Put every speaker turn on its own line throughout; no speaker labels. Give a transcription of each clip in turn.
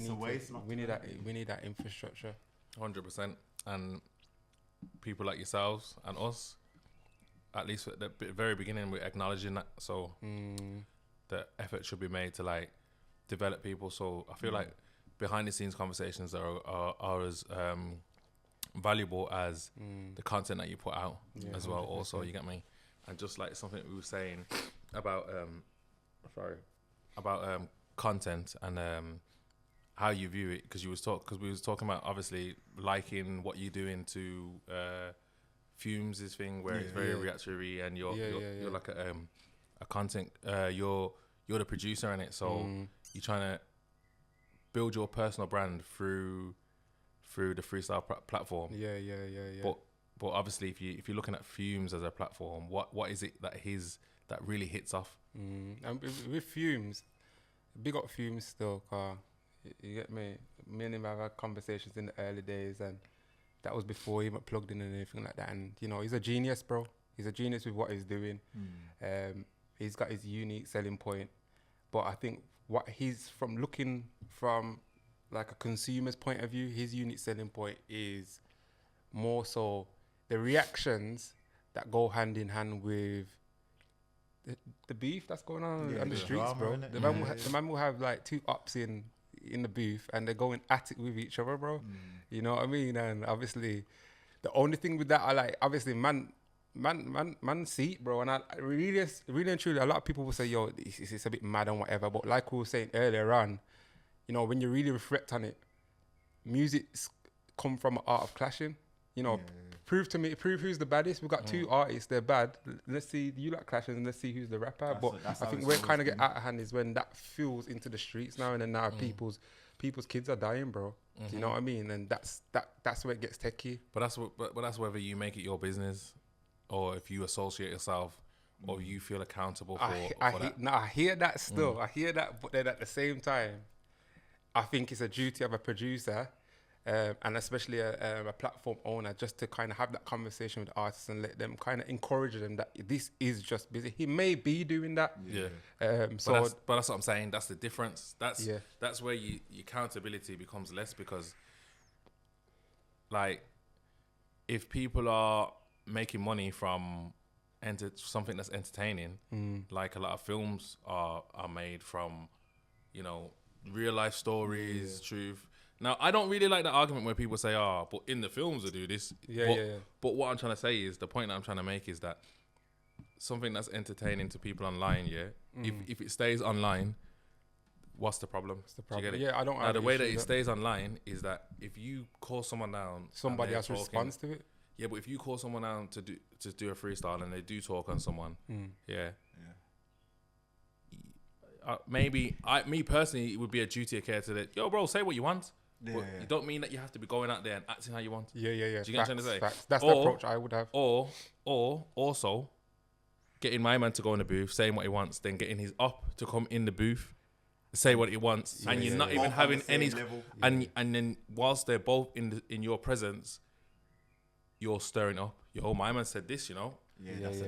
It's a waste.
We need that. We need that infrastructure.
100%. And people like yourselves and us, at least at the very beginning, we're acknowledging that. So the effort should be made to like develop people. So I feel like behind the scenes conversations are as valuable as the content that you put out as well.
100%.
Also, you get me? And just like something we were saying about content and how you view it, because we was talking about obviously liking what you're doing to Fumez' thing where it's very reactionary, and you're like a content you're the producer in it, so you're trying to build your personal brand through the freestyle platform. But obviously if you're looking at Fumez as a platform, what is it that really hits off?
And with Fumez, big up Fumez still, car. You get me? Me and him have had conversations in the early days, and that was before he went plugged in and anything like that. And you know, he's a genius, bro. He's a genius with what he's doing. He's got his unique selling point. But I think what he's looking from like a consumer's point of view, his unique selling point is more so the reactions that go hand in hand with the beef that's going on the streets,
drama,
bro. The man will have like two ups in the booth, and they're going at it with each other, bro. You know what I mean? And obviously, the only thing with that, I like, obviously, man see it, bro. And I really and truly, a lot of people will say, yo, it's a bit mad and whatever. But like we were saying earlier on, you know, when you really reflect on it, music's come from an art of clashing. You know, prove who's the baddest. We've got two artists, they're bad. Let's see, you like clashing, and let's see who's the rapper. I think where it kind of get out of hand is when that fuels into the streets now, and then now people's kids are dying, bro. Do you know what I mean? And that's where it gets techie.
But that's whether you make it your business, or if you associate yourself, or you feel accountable for that.
I hear that still. I hear that, but then at the same time, I think it's a duty of a producer, and especially a platform owner, just to kind of have that conversation with artists and let them kind of encourage them that this is just busy. He may be doing that.
But that's what I'm saying. That's the difference. That's where your accountability becomes less, because like if people are making money from something that's entertaining, like a lot of films are made from, you know, real life stories, truth. Now, I don't really like the argument where people say, but in the films they do this. But what I'm trying to say is, the point that I'm trying to make is that something that's entertaining to people online, if it stays online, what's the problem?
What's the problem?
Do you get it?
I don't.
Now, the way that it stays online is that if you call someone down,
somebody else responds to it.
Yeah, but if you call someone down to do a freestyle and they do talk on someone, maybe me personally, it would be a duty of care to that. Yo, bro, say what you want. But it don't mean that you have to be going out there and acting how you want.
Do you get
what I'm trying to say?
Facts. That's the approach I would have.
Or also getting my man to go in the booth, saying what he wants, then getting his op to come in the booth, say what he wants, and you're not even having any level. And then whilst they're both in your presence, you're stirring up. Yo, my man said this, you know.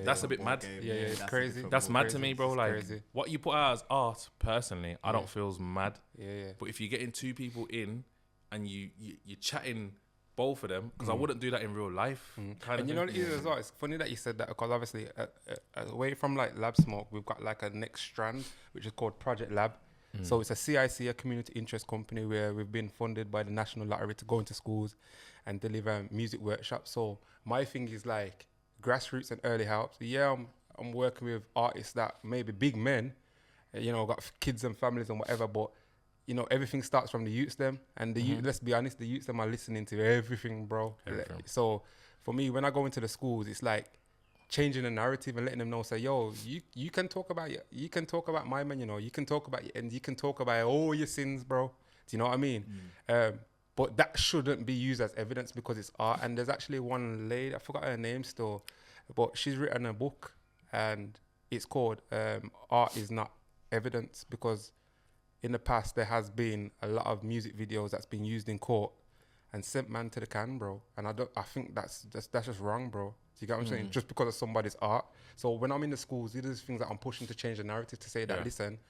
That's a bit mad.
It's crazy.
That's mad to me, bro. Like what you put out as art, personally, I don't feel is mad. But if you're getting two people in and you're chatting both of them, because I wouldn't do that in real life.
And you know what it is as well? It's funny that you said that, because obviously away from like Lab Smoke, we've got like a next strand which is called Project Lab. So it's a CIC, a community interest company, where we've been funded by the National Lottery to go into schools and deliver music workshops. So my thing is like grassroots and early help. I'm working with artists that maybe big men, you know, got kids and families and whatever, but you know, everything starts from the youths them, and the youth, let's be honest, the youths them are listening to everything, bro. So for me, when I go into the schools, it's like changing the narrative and letting them know, say, yo, you can talk about my man, you know, you can talk about and you can talk about all your sins, bro. Do you know what I mean? But that shouldn't be used as evidence, because it's art. And there's actually one lady, I forgot her name still, but she's written a book, and it's called Art Is Not Evidence, because in the past there has been a lot of music videos that's been used in court and sent man to the can, bro. And I think that's just wrong, bro. Do you get what I'm saying? Just because of somebody's art. So when I'm in the schools, these are the things that I'm pushing to change the narrative, to say that, listen,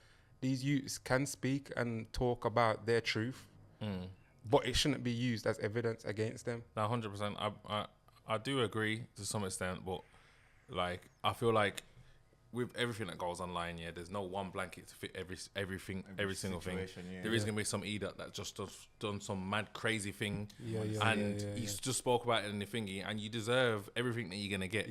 these youths can speak and talk about their truth, but it shouldn't be used as evidence against them.
No, 100%. I do agree to some extent, but like I feel like with everything that goes online, there's no one blanket to fit every single thing. There is gonna be some idiot that just done some mad crazy thing, and he's just spoke about it in the thingy, and you deserve everything that you're gonna get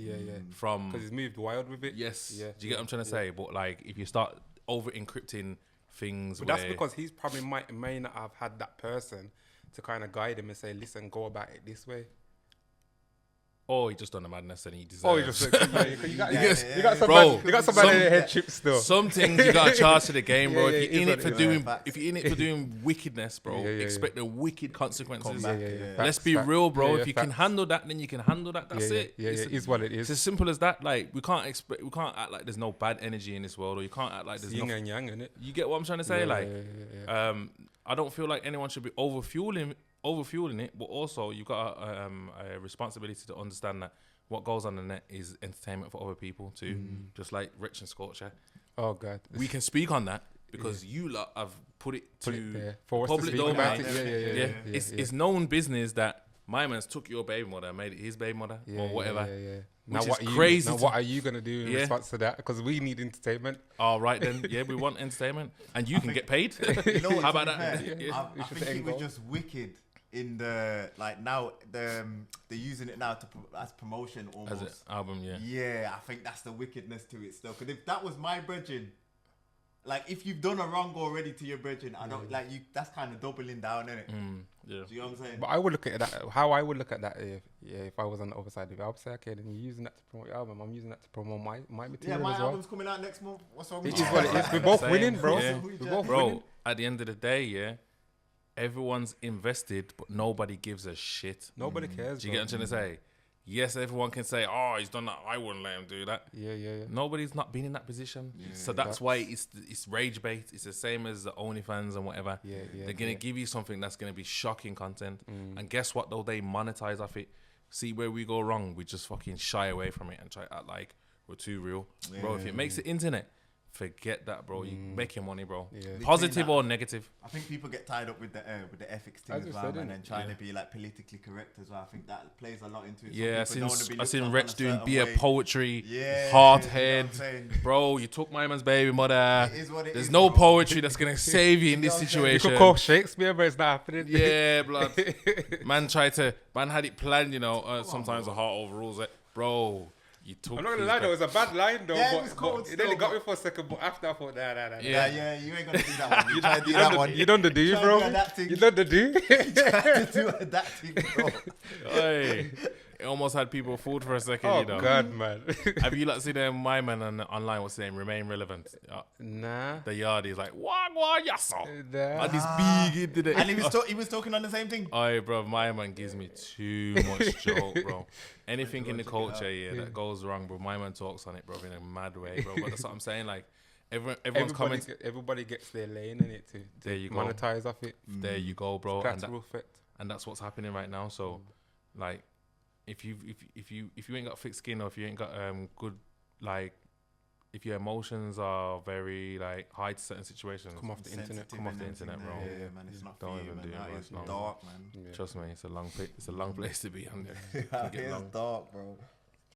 from
because he's moved wild with it.
Yes, do you get what I'm trying to say? But like, if you start over encrypting things,
but that's because he's probably may not have had that person to kind of guide him and say, listen, go about it this way.
Or he just done a madness and he deserves.
Oh, he just you got somebody in the head chip still.
Some things you got to charge to the game, bro. If you're in it for doing wickedness, bro, expect the wicked consequences. Let's be real, bro. If you can handle that, then you can handle that. That's it.
It is what it is.
It's as simple as that. Like we can't act like there's no bad energy in this world, or you can't act like there's
yin and yang in it.
You get what I'm trying to say? I don't feel like anyone should be overfueling it, but also you've got a responsibility to understand that what goes on the net is entertainment for other people too, just like Wretch and Scorcher.
Oh God,
we can speak on that because you lot have put it
there
for
us to speak about it.
It's known business that my man's took your baby mother and made it his baby mother or whatever.
Now what are you gonna do in response to that? Because we need entertainment.
All right then, we want entertainment, and you can get paid. How about that?
I think it was just wicked. In the now they're using it now as promotion almost
as an album.
I think that's the wickedness to it still, because if that was my brethren, like if you've done a wrong already to your brethren, I don't like you, that's kind of doubling down, innit? Do you know what I'm saying?
But I would look at that how I would look at that if I was on the other side of it. I would say, okay, then you're using that to promote your album, I'm using that to promote my material.
My
as well.
album's coming out next month. What's wrong with
it is what it is. We're both winning, bro. We're both winning.
At the end of the day, everyone's invested, but nobody gives a shit.
Nobody cares.
Do you get what I'm trying to say? Yes, everyone can say, "Oh, he's done that. I wouldn't let him do that." Nobody's not been in that position, so that's why it's rage bait. It's the same as the OnlyFans and whatever. They're gonna give you something that's gonna be shocking content, and guess what? Though they monetize off it. See where we go wrong. We just fucking shy away from it and try to act like we're too real, bro. If it makes the internet, forget that, bro. You making money, bro. Positive or negative.
I think people get tied up with the ethics thing as well, and then trying to be like politically correct as well. I think that plays a lot into it.
I seen Wretch doing beer poetry, hard head. Bro, you took my man's baby mother.
It is what it
There's
is,
no
bro.
poetry that's gonna save you in this situation.
You could call Shakespeare, but it's not happening.
Yeah, blood. Man had it planned, sometimes the heart overrules it. Bro.
I'm not gonna lie though, it was a bad line though, but it nearly got me for a second, but after I thought, nah.
Yeah, you ain't gonna do that one. You try to do that one.
You done the do, bro. You done the do.
Try to do that thing, bro.
Hey, it almost had people fooled for a second,
Oh God, man.
Have you like seen my man online? What's his name? Remain relevant.
Nah.
The yard is like wah yasso.
Nah.
And this big did it.
And he was talking on the same thing.
Oh, bro, my man gives me too much joke, bro. Anything in the culture, that goes wrong, bro. My man talks on it, bro, in a mad way, bro. But that's what I'm saying. Like, everyone's commenting.
Everybody gets their lane in it to
there you
monetize off it.
There you go, bro. And that's what's happening right now. So, like, if you ain't got thick skin, or if you ain't got good, like, if your emotions are very like high to certain situations,
come off the internet,
bro.
Yeah, man, it's not
don't
for you,
even
man.
do it,
It's dark, man.
Trust me, it's a long place to be on there.
It's dark, bro.